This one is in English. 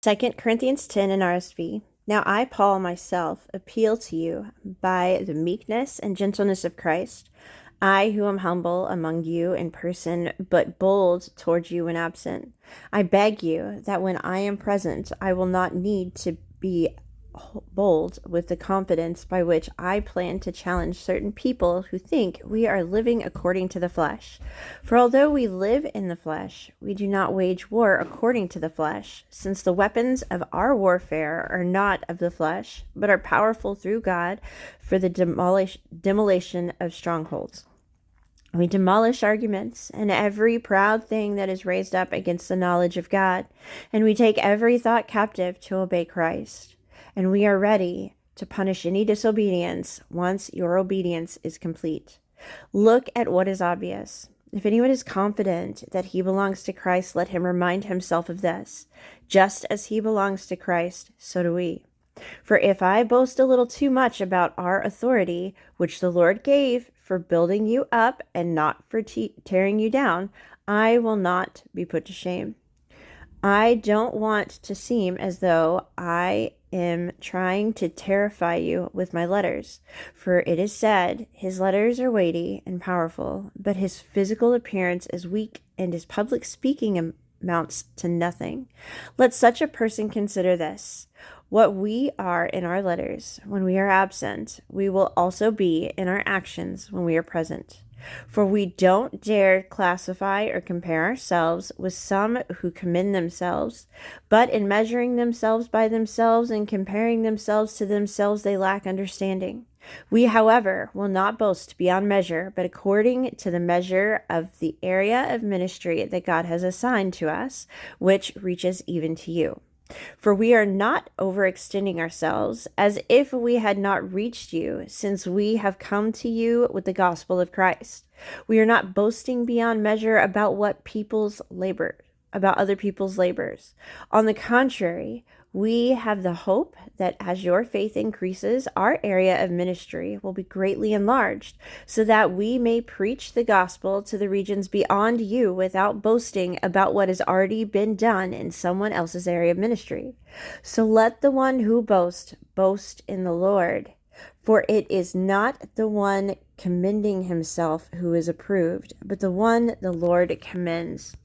2 Corinthians 10 NRSV. Now I, Paul, myself, appeal to you by the meekness and gentleness of Christ, I who am humble among you in person, but bold toward you when absent. I beg you that when I am present, I will not need to be bold with the confidence by which I plan to challenge certain people who think we are living according to the flesh. For although we live in the flesh, we do not wage war according to the flesh, since the weapons of our warfare are not of the flesh, but are powerful through God for the demolition of strongholds. We demolish arguments and every proud thing that is raised up against the knowledge of God, and we take every thought captive to obey Christ. And we are ready to punish any disobedience once your obedience is complete. Look at what is obvious. If anyone is confident that he belongs to Christ, let him remind himself of this. Just as he belongs to Christ, so do we. For if I boast a little too much about our authority, which the Lord gave for building you up and not for tearing you down, I will not be put to shame. I don't want to seem as though I am trying to terrify you with my letters, for it is said, his letters are weighty and powerful, but his physical appearance is weak and his public speaking amounts to nothing. Let such a person consider this. What we are in our letters when we are absent, we will also be in our actions when we are present. For we don't dare classify or compare ourselves with some who commend themselves, but in measuring themselves by themselves and comparing themselves to themselves, they lack understanding. We, however, will not boast beyond measure, but according to the measure of the area of ministry that God has assigned to us, which reaches even to you. For we are not overextending ourselves as if we had not reached you, since we have come to you with the gospel of Christ. We are not boasting beyond measure about other people's labors. On the contrary, we have the hope that as your faith increases, our area of ministry will be greatly enlarged, so that we may preach the gospel to the regions beyond you without boasting about what has already been done in someone else's area of ministry. So let the one who boasts boast in the Lord. For it is not the one commending himself who is approved, but the one the Lord commends.